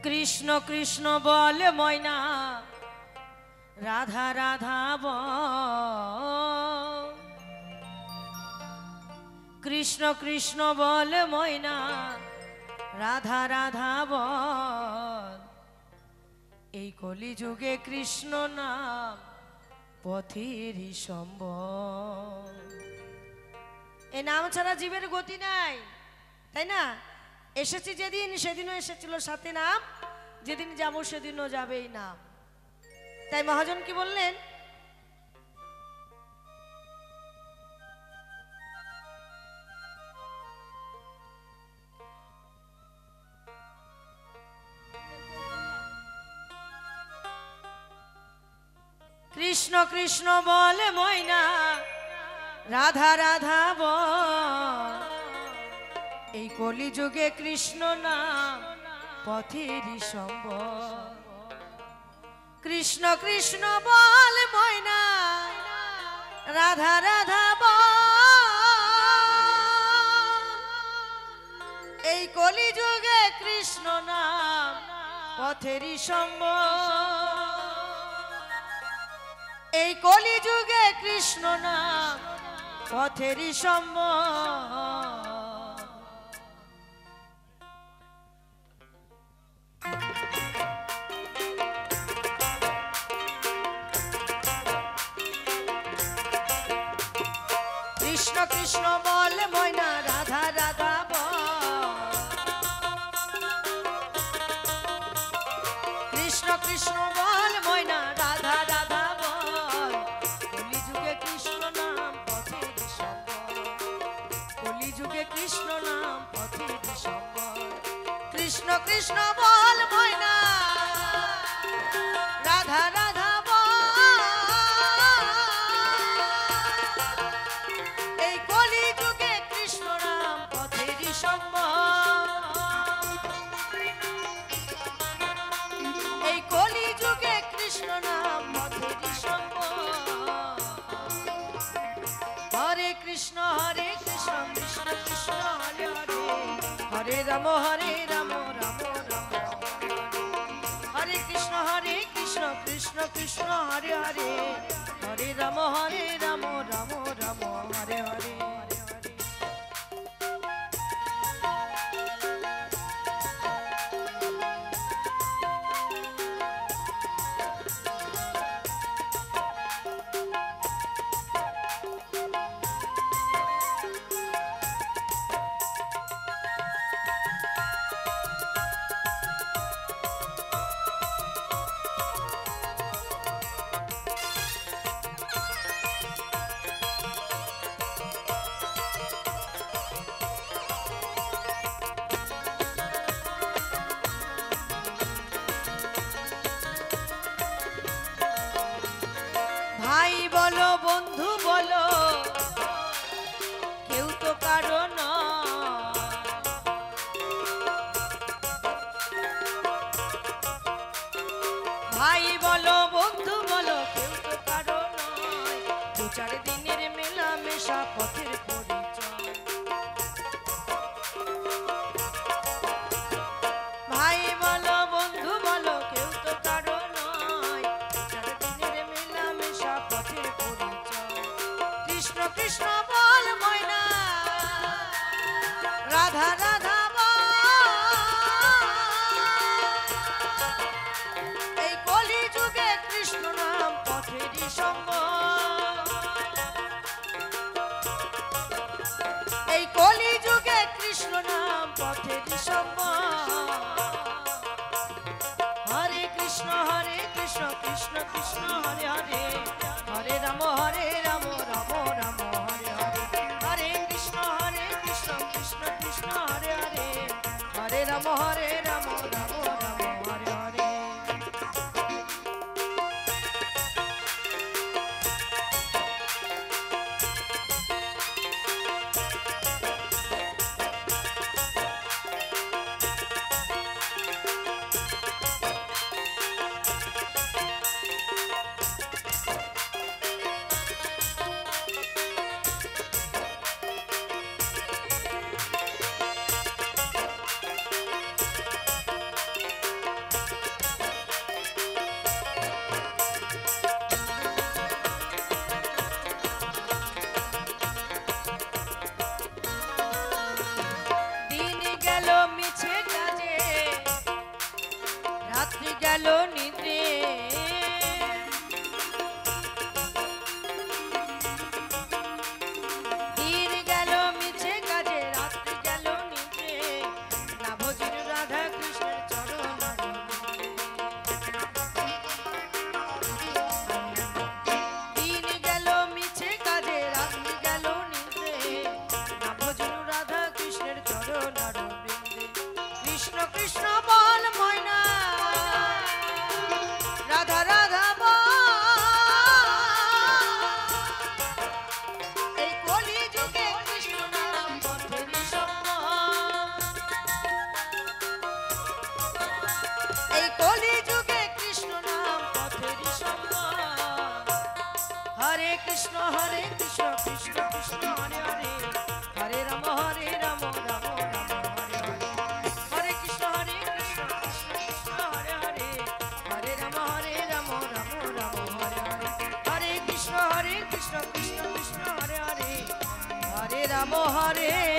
কৃষ্ণ কৃষ্ণ বলে ময়না, রাধা রাধা বল। কৃষ্ণ কৃষ্ণ বলে ময়না, রাধা রাধা বল। এই কলিযুগে কৃষ্ণ নাম পথেরই সম্বল। এই নাম ছাড়া জীবের গতি নাই, তাই না? এসেছি যেদিন সেদিনও এসেছিল সাথে নাম, যেদিন যাব সেদিনও যাবে এই নাম। তাই মহাজন কি বললেন? কৃষ্ণ কৃষ্ণ বলে ময়না, রাধা রাধা বল। এই কলিযুগে কৃষ্ণ নাম পথেরই সম্বল। কৃষ্ণ কৃষ্ণ বল ময়না, রাধা রাধা বল। এই কলিযুগে কৃষ্ণ নাম পথেরই সম্বল। এই কলিযুগে কৃষ্ণ নাম পথেরই সম্বল। কৃষ্ণ কৃষ্ণ বলে ময়না, রাধা রাধা বল। কৃষ্ণ কৃষ্ণ বল ময়না, রাধা রাধা বল। কলিযুগে কৃষ্ণ নাম পথেরই সম্বল। কলিযুগে কৃষ্ণ নাম পথেরই সম্বল। কৃষ্ণ কৃষ্ণ বল ময়না, রাধা রাধা কৃষ্ণ হরে কৃষ্ণ কৃষ্ণ কৃষ্ণ হরে হরে, হরে রাম রাম রাম হরে কৃষ্ণ কৃষ্ণ কৃষ্ণ হরে হরে, হরে রাম রাম রাম হরে হরে। ভাই বলো বন্ধু বলো, কেউ তো কারো নয়। ভাই বলো বন্ধু বলো, কেউ তো কারো নয়। দু চার দিনের মেলা মেশা পথের পরিচয়। ভাই বলো বন্ধু বলো, কেউ তো কারো নয়। কৃষ্ণ কৃষ্ণ বল ময়না, রাধা রাধা বল। এই কলিযুগে কৃষ্ণ নাম পথেরই সম্বল। এই কলিযুগে কৃষ্ণ নাম পথেরই সম্বল। হরে কৃষ্ণ কৃষ্ণ কৃষ্ণ হরে হরে, হরে রাম রাম রাম হরে হরে। হরে কৃষ্ণ কৃষ্ণ কৃষ্ণ হরে হরে, হরে রাম রাম রাম হরে হরে। গেল মিছে কাজে রাত্রি গেল নিদ্রে দিন গেল মিছে কাজে রাত্রি গেল নিদ্রে না ভজির রাধা কৃষ্ণের চরণ দিন গেল মিছে কাজে রাত্রি গেল নিদ্রে না ভজির রাধা কৃষ্ণের চরণ কৃষ্ণ কৃষ্ণ বল ময়না রাধা রাধা বল এই কলি যুগে কৃষ্ণ নাম পথেরই সম্মান এই কলি যুগে কৃষ্ণ নাম পথেরই সম্মান হরে কৃষ্ণ কৃষ্ণ কৃষ্ণ হরে হরে হরে রাম রাম রাম হরে হরে হরে কৃষ্ণ কৃষ্ণ কৃষ্ণ হরে হরে হরে রাম রাম রাম হরে হরে হরে কৃষ্ণ কৃষ্ণ কৃষ্ণ হরে হরে হরে রাম হরে